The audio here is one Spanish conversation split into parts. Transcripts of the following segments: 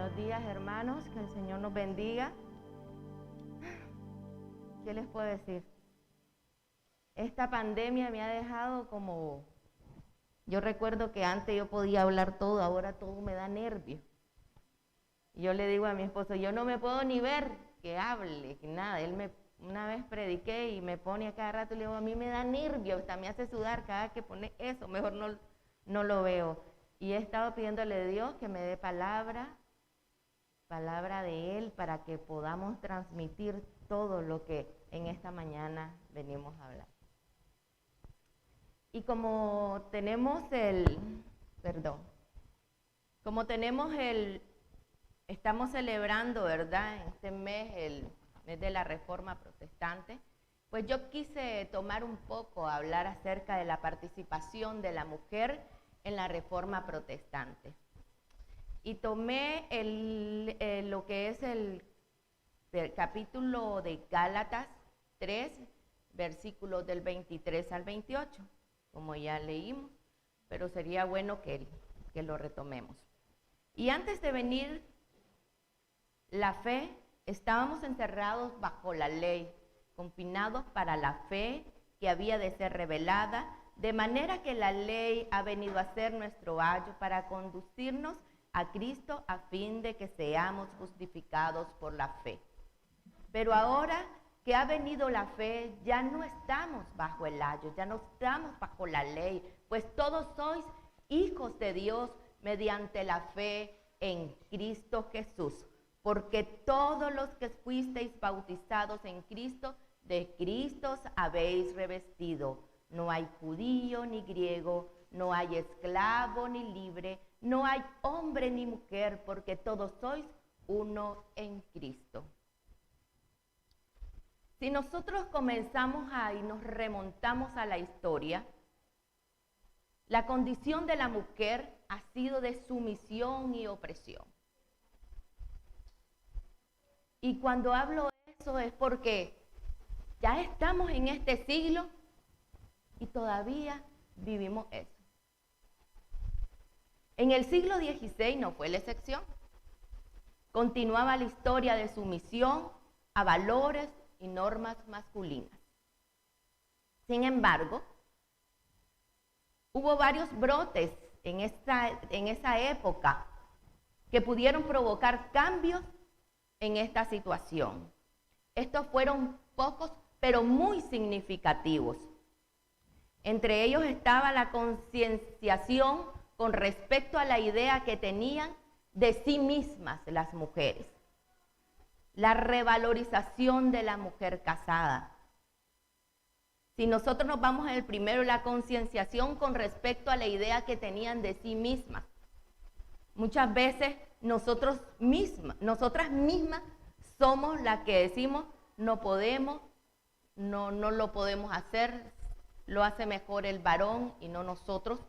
Buenos días, hermanos, que el Señor nos bendiga. ¿Qué les puedo decir? Esta pandemia me ha dejado como... Yo recuerdo que antes yo podía hablar todo, ahora todo me da nervio. Yo le digo a mi esposo, yo no me puedo ni ver que hable, que nada. Una vez prediqué y me pone a cada rato y le digo, a mí me da nervio, hasta me hace sudar cada que pone eso, mejor no lo veo. Y he estado pidiéndole a Dios que me dé palabra de Él, para que podamos transmitir todo lo que en esta mañana venimos a hablar. Y como tenemos estamos celebrando, ¿verdad?, en este mes, el mes de la Reforma Protestante, pues yo quise tomar un poco, hablar acerca de la participación de la mujer en la Reforma Protestante. Y tomé lo que es el capítulo de Gálatas 3, versículos del 23 al 28, como ya leímos, pero sería bueno que lo retomemos. Y antes de venir la fe, estábamos encerrados bajo la ley, confinados para la fe que había de ser revelada, de manera que la ley ha venido a ser nuestro ayo para conducirnos a Cristo a fin de que seamos justificados por la fe. Pero ahora que ha venido la fe, ya no estamos bajo el ayo, ya no estamos bajo la ley, pues todos sois hijos de Dios mediante la fe en Cristo Jesús. Porque todos los que fuisteis bautizados en Cristo, de Cristo habéis revestido. No hay judío ni griego, no hay esclavo ni libre, no hay hombre ni mujer, porque todos sois uno en Cristo. Si nosotros comenzamos y nos remontamos a la historia, la condición de la mujer ha sido de sumisión y opresión. Y cuando hablo de eso es porque ya estamos en este siglo y todavía vivimos eso. En el siglo XVI no fue la excepción. Continuaba la historia de sumisión a valores y normas masculinas. Sin embargo, hubo varios brotes en esa época que pudieron provocar cambios en esta situación. Estos fueron pocos, pero muy significativos. Entre ellos estaba la concienciación con respecto a la idea que tenían de sí mismas las mujeres. La revalorización de la mujer casada. Si nosotros nos vamos en el primero, la concienciación con respecto a la idea que tenían de sí mismas. Muchas veces nosotras mismas somos las que decimos no podemos, no lo podemos hacer, lo hace mejor el varón y no nosotros.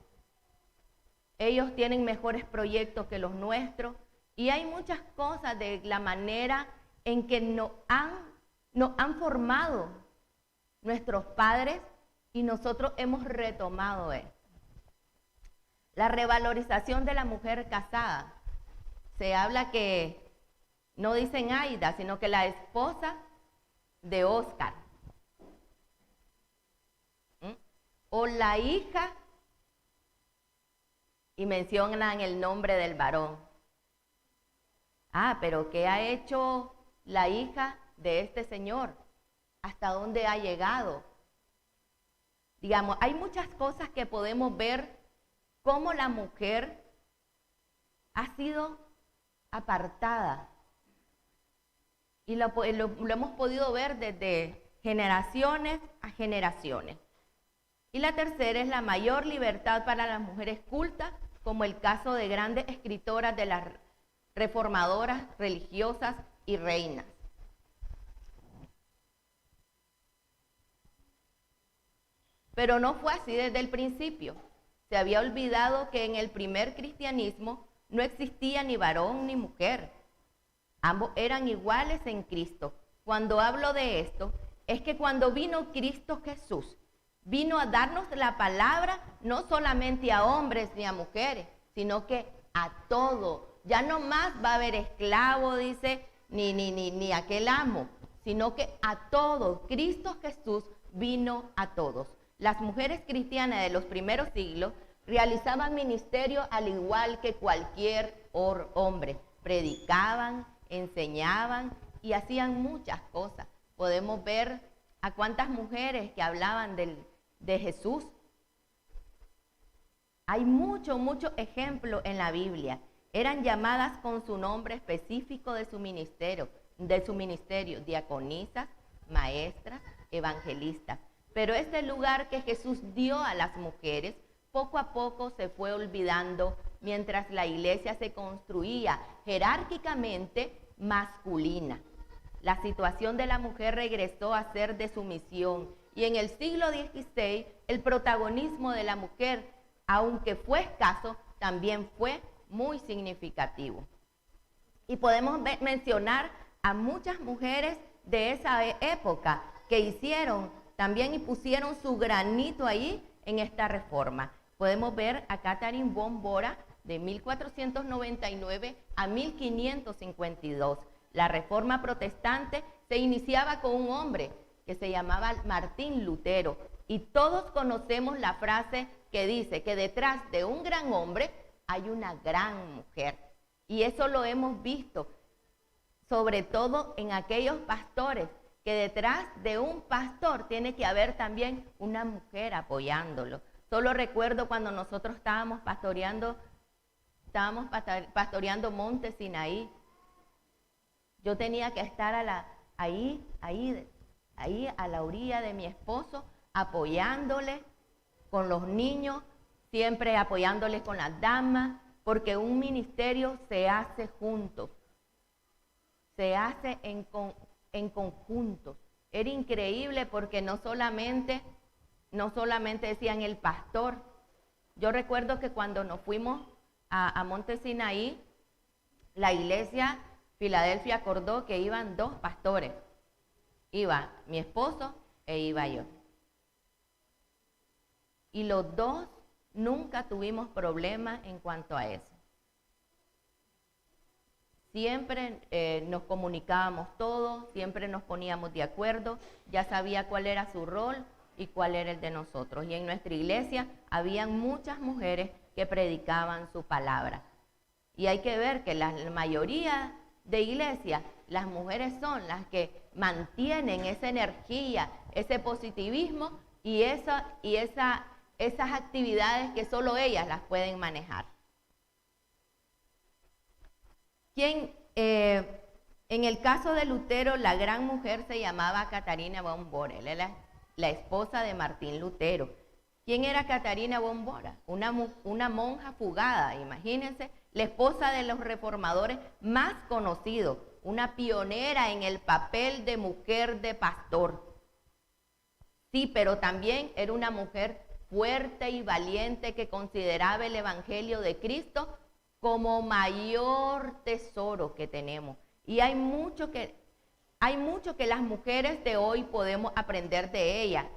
Ellos tienen mejores proyectos que los nuestros y hay muchas cosas de la manera en que nos han formado nuestros padres y nosotros hemos retomado esto. La revalorización de la mujer casada. Se habla que, no dicen Aida, sino que la esposa de Oscar. O la hija, y mencionan el nombre del varón. Pero ¿qué ha hecho la hija de este señor? ¿Hasta dónde ha llegado? Digamos, hay muchas cosas que podemos ver cómo la mujer ha sido apartada. Y lo hemos podido ver desde generaciones a generaciones. Y la tercera es la mayor libertad para las mujeres cultas, como el caso de grandes escritoras de las reformadoras, religiosas y reinas. Pero no fue así desde el principio. Se había olvidado que en el primer cristianismo no existía ni varón ni mujer. Ambos eran iguales en Cristo. Cuando hablo de esto, es que cuando vino Cristo Jesús, vino a darnos la palabra no solamente a hombres ni a mujeres, sino que a todo Ya no más va a haber esclavo, dice, ni aquel amo, sino que a todos. Cristo Jesús vino a todos. Las mujeres cristianas de los primeros siglos realizaban ministerio al igual que cualquier hombre. Predicaban, enseñaban y hacían muchas cosas. Podemos ver a cuántas mujeres que hablaban de Jesús. Hay mucho ejemplo en la Biblia. Eran llamadas con su nombre específico de su ministerio, diaconisas, maestras, evangelistas. Pero este lugar que Jesús dio a las mujeres, poco a poco se fue olvidando mientras la iglesia se construía jerárquicamente masculina. La situación de la mujer regresó a ser de sumisión y en el siglo XVI el protagonismo de la mujer, aunque fue escaso, también fue muy significativo. Y podemos mencionar a muchas mujeres de esa época que hicieron también y pusieron su granito ahí en esta reforma. Podemos ver a Catherine von Bora de 1499 a 1552. La reforma protestante se iniciaba con un hombre que se llamaba Martín Lutero y todos conocemos la frase que dice que detrás de un gran hombre hay una gran mujer. Y eso lo hemos visto, sobre todo en aquellos pastores, que detrás de un pastor tiene que haber también una mujer apoyándolo. Solo recuerdo cuando nosotros estábamos pastoreando Monte Sinaí. Yo tenía que estar ahí a la orilla de mi esposo, apoyándole con los niños, siempre apoyándole con las damas, porque un ministerio se hace juntos, se hace en conjunto. Era increíble porque no solamente decían el pastor. Yo recuerdo que cuando nos fuimos a Monte Sinaí, la iglesia Filadelfia acordó que iban 2 pastores. Iba mi esposo e iba yo. Y los 2 nunca tuvimos problemas en cuanto a eso. Siempre nos comunicábamos todos, siempre nos poníamos de acuerdo, ya sabía cuál era su rol y cuál era el de nosotros. Y en nuestra iglesia habían muchas mujeres que predicaban su palabra. Y hay que ver que la mayoría de iglesias, las mujeres son las que mantienen esa energía, ese positivismo y esas actividades que solo ellas las pueden manejar. En el caso de Lutero, la gran mujer se llamaba Catarina von Bora, era la esposa de Martín Lutero. ¿Quién era Catarina von Bora? Una monja fugada, imagínense, la esposa de los reformadores más conocidos, una pionera en el papel de mujer de pastor. Sí, pero también era una mujer fuerte y valiente que consideraba el Evangelio de Cristo como mayor tesoro que tenemos. Y hay mucho que las mujeres de hoy podemos aprender de ella,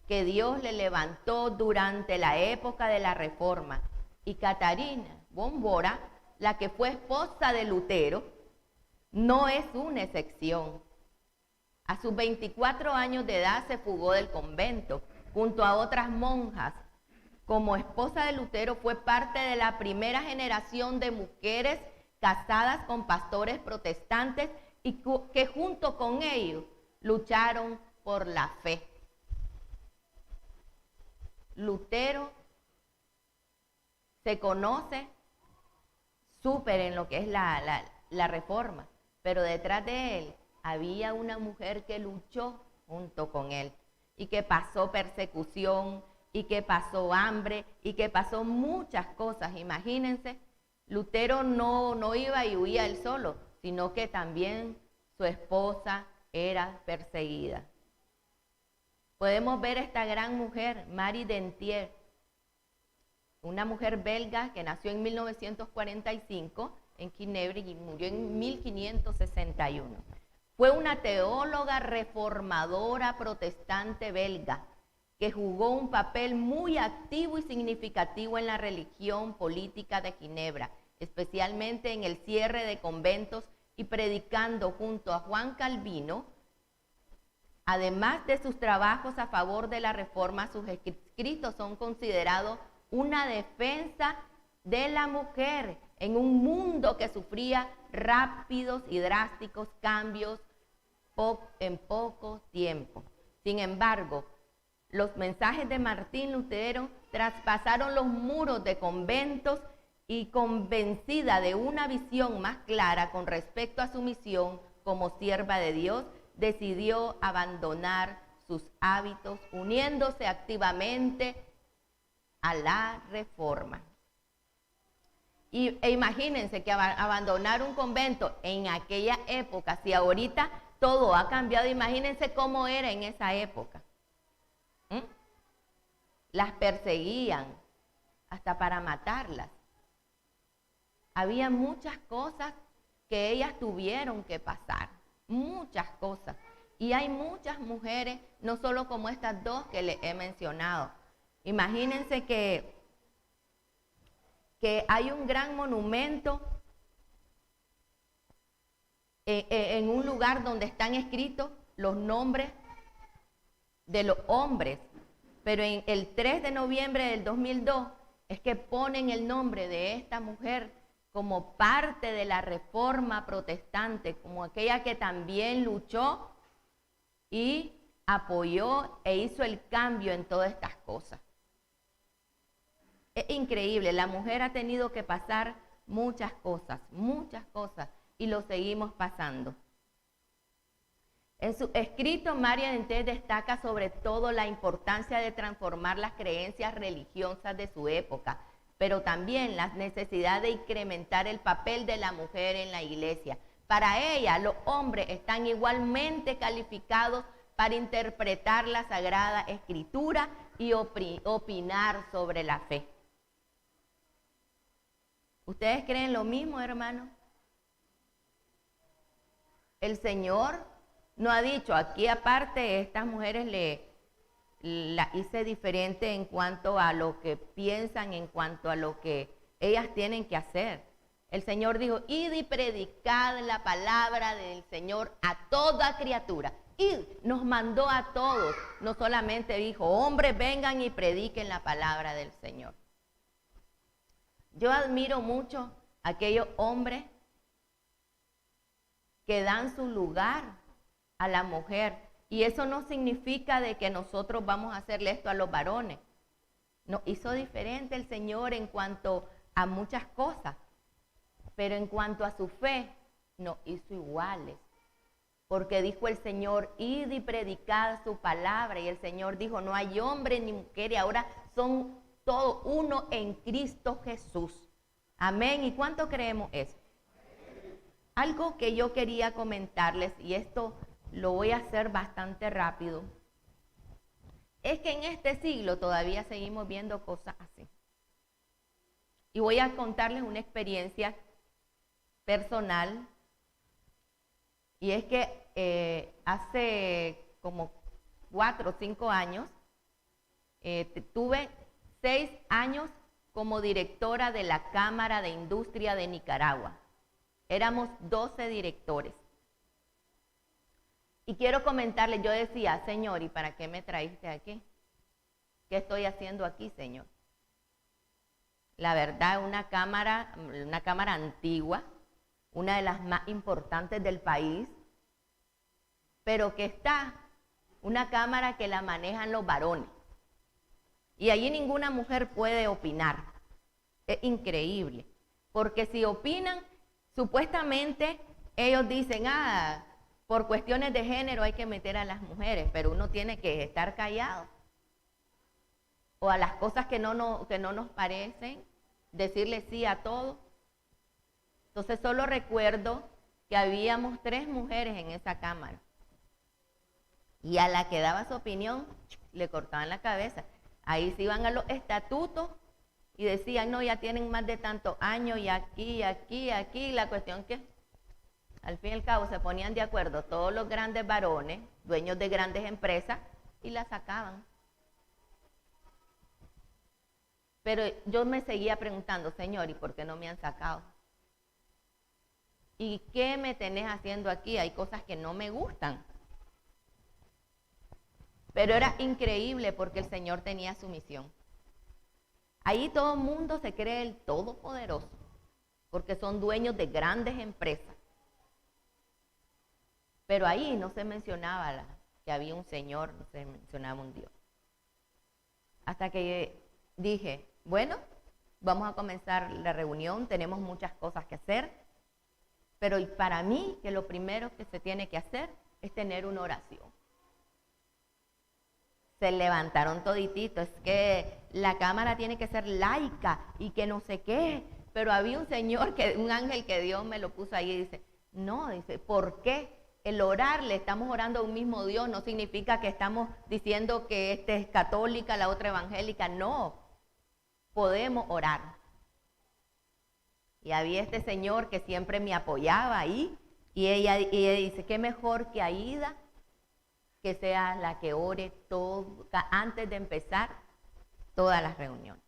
que Dios le levantó durante la época de la Reforma. Y Catarina von Bora, la que fue esposa de Lutero, no es una excepción. A sus 24 años de edad se fugó del convento junto a otras monjas. Como esposa de Lutero fue parte de la primera generación de mujeres casadas con pastores protestantes y que junto con ellos lucharon por la fe. Lutero se conoce súper en lo que es la Reforma, pero detrás de él había una mujer que luchó junto con él y que pasó persecución y que pasó hambre y que pasó muchas cosas. Imagínense, Lutero no iba y huía él solo, sino que también su esposa era perseguida. Podemos ver esta gran mujer, Marie Dentier, una mujer belga que nació en 1945 en Ginebra y murió en 1561. Fue una teóloga reformadora protestante belga que jugó un papel muy activo y significativo en la religión política de Ginebra, especialmente en el cierre de conventos y predicando junto a Juan Calvino. Además de sus trabajos a favor de la reforma, sus escritos son considerados una defensa de la mujer en un mundo que sufría rápidos y drásticos cambios en poco tiempo. Sin embargo, los mensajes de Martín Lutero traspasaron los muros de conventos y, convencida de una visión más clara con respecto a su misión como sierva de Dios, decidió abandonar sus hábitos, uniéndose activamente a la reforma. E imagínense que abandonar un convento en aquella época, si ahorita todo ha cambiado, imagínense cómo era en esa época. Las perseguían hasta para matarlas. Había muchas cosas que ellas tuvieron que pasar, muchas cosas. Y hay muchas mujeres, no solo como estas dos que les he mencionado. Imagínense que hay un gran monumento en un lugar donde están escritos los nombres de los hombres, pero en el 3 de noviembre del 2002 es que ponen el nombre de esta mujer como parte de la reforma protestante, como aquella que también luchó y apoyó e hizo el cambio en todas estas cosas. Es increíble, la mujer ha tenido que pasar muchas cosas, y lo seguimos pasando. En su escrito, María Dente destaca sobre todo la importancia de transformar las creencias religiosas de su época, pero también la necesidad de incrementar el papel de la mujer en la iglesia. Para ella, los hombres están igualmente calificados para interpretar la Sagrada Escritura y opinar sobre la fe. ¿Ustedes creen lo mismo, hermano? El Señor no ha dicho, aquí aparte estas mujeres la hice diferente en cuanto a lo que piensan, en cuanto a lo que ellas tienen que hacer. El Señor dijo, id y predicad la palabra del Señor a toda criatura. Id, nos mandó a todos, no solamente dijo, hombres vengan y prediquen la palabra del Señor. Yo admiro mucho a aquellos hombres que dan su lugar a la mujer. Y eso no significa de que nosotros vamos a hacerle esto a los varones. Nos hizo diferente el Señor en cuanto a muchas cosas, pero en cuanto a su fe, nos hizo iguales. Porque dijo el Señor, id y predicad su palabra. Y el Señor dijo, no hay hombre ni mujer, y ahora son todos uno en Cristo Jesús. Amén. ¿Y cuánto creemos eso? Algo que yo quería comentarles, y esto lo voy a hacer bastante rápido, es que en este siglo todavía seguimos viendo cosas así. Y voy a contarles una experiencia personal, y es que hace como 4 o 5 años, tuve 6 años como directora de la Cámara de Industria de Nicaragua. Éramos 12 directores. Y quiero comentarles, yo decía, Señor, ¿y para qué me traíste aquí? ¿Qué estoy haciendo aquí, Señor? La verdad, una cámara antigua, una de las más importantes del país, pero que está una cámara que la manejan los varones. Y allí ninguna mujer puede opinar. Es increíble, porque si opinan, supuestamente ellos dicen, por cuestiones de género hay que meter a las mujeres, pero uno tiene que estar callado. O a las cosas que no nos parecen, decirle sí a todo. Entonces solo recuerdo que habíamos 3 mujeres en esa cámara. Y a la que daba su opinión, le cortaban la cabeza. Ahí se iban a los estatutos y decían, no, ya tienen más de tantos años, y aquí. La cuestión que, al fin y al cabo, se ponían de acuerdo todos los grandes varones, dueños de grandes empresas, y la sacaban. Pero yo me seguía preguntando, Señor, ¿y por qué no me han sacado? ¿y qué me tenés haciendo aquí? Hay cosas que no me gustan. Pero era increíble porque el Señor tenía su misión. Ahí todo el mundo se cree el todopoderoso, porque son dueños de grandes empresas. Pero ahí no se mencionaba que había un Señor, no se mencionaba un Dios. Hasta que dije, bueno, vamos a comenzar la reunión, tenemos muchas cosas que hacer, pero para mí que lo primero que se tiene que hacer es tener una oración. Se levantaron todititos, es que la cámara tiene que ser laica y que no sé qué, pero había un señor, un ángel que Dios me lo puso ahí y dice, no, dice, ¿por qué? El orarle, estamos orando a un mismo Dios, no significa que estamos diciendo que esta es católica, la otra evangélica, no, podemos orar. Y había este señor que siempre me apoyaba ahí, y ella dice, qué mejor que Aida, que sea la que ore todo, antes de empezar todas las reuniones.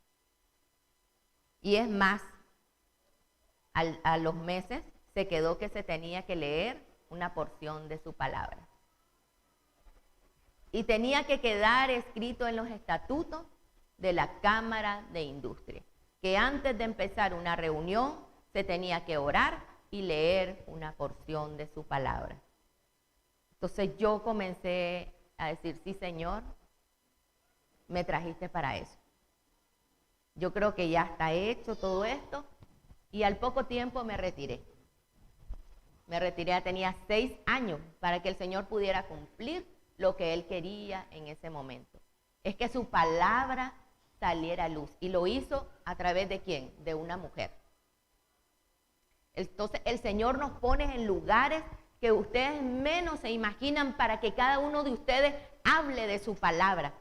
Y es más, a los meses se quedó que se tenía que leer una porción de su palabra. Y tenía que quedar escrito en los estatutos de la Cámara de Industria, que antes de empezar una reunión se tenía que orar y leer una porción de su palabra. Entonces yo comencé a decir, sí, Señor, me trajiste para eso. Yo creo que ya está hecho todo esto y al poco tiempo me retiré. Me retiré, tenía 6 años para que el Señor pudiera cumplir lo que Él quería en ese momento. Es que su palabra saliera a luz. Y lo hizo a través de ¿quién? De una mujer. Entonces el Señor nos pone en lugares que ustedes menos se imaginan para que cada uno de ustedes hable de su palabra.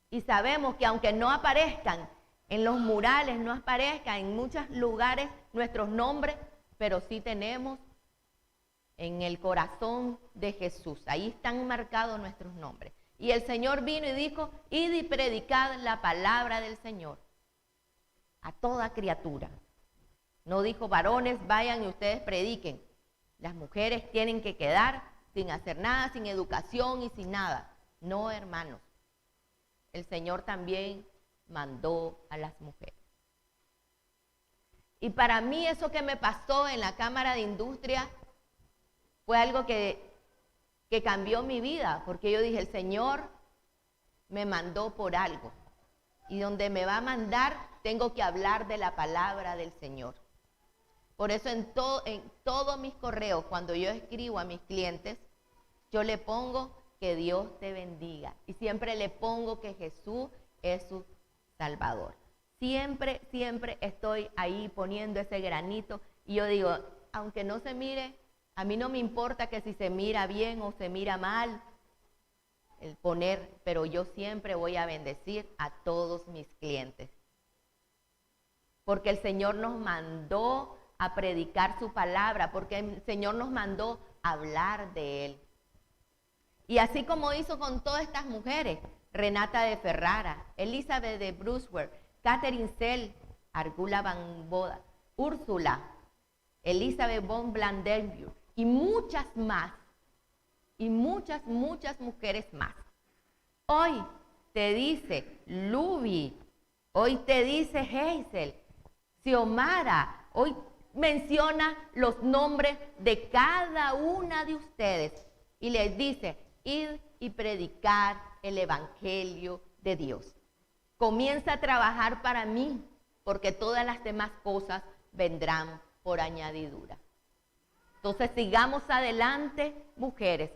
Y sabemos que aunque no aparezcan en los murales, no aparezcan en muchos lugares nuestros nombres, pero sí tenemos en el corazón de Jesús. Ahí están marcados nuestros nombres. Y el Señor vino y dijo, id y predicad la palabra del Señor a toda criatura. No dijo, varones, vayan y ustedes prediquen. Las mujeres tienen que quedar sin hacer nada, sin educación y sin nada. No, hermanos. El Señor también mandó a las mujeres. Y para mí eso que me pasó en la Cámara de Industria fue algo que cambió mi vida, porque yo dije, el Señor me mandó por algo. Y donde me va a mandar, tengo que hablar de la palabra del Señor. Por eso en todos mis correos, cuando yo escribo a mis clientes, yo le pongo que Dios te bendiga. Y siempre le pongo que Jesús es su Salvador. Siempre, siempre estoy ahí poniendo ese granito. Y yo digo, aunque no se mire, a mí no me importa que si se mira bien o se mira mal, el poner, pero yo siempre voy a bendecir a todos mis clientes. Porque el Señor nos mandó a predicar su palabra, porque el Señor nos mandó a hablar de Él. Y así como hizo con todas estas mujeres, Renata de Ferrara, Elizabeth de Brusworth, Catherine Sell, Argula Van Boda, Úrsula, Elizabeth von Blandenburg y muchas más, y muchas mujeres más. Hoy te dice Luby, hoy te dice Hazel, Xiomara, hoy menciona los nombres de cada una de ustedes y les dice, id y predicar el evangelio de Dios. Comienza a trabajar para mí, porque todas las demás cosas vendrán por añadidura. Entonces sigamos adelante, mujeres,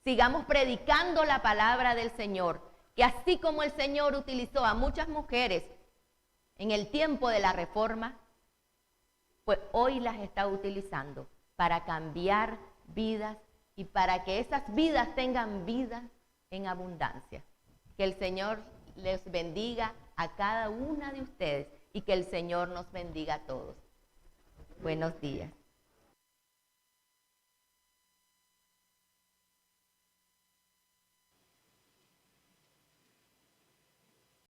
sigamos predicando la palabra del Señor, que así como el Señor utilizó a muchas mujeres en el tiempo de la Reforma, pues hoy las está utilizando para cambiar vidas y para que esas vidas tengan vida en abundancia. Que el Señor les bendiga a cada una de ustedes y que el Señor nos bendiga a todos. Buenos días.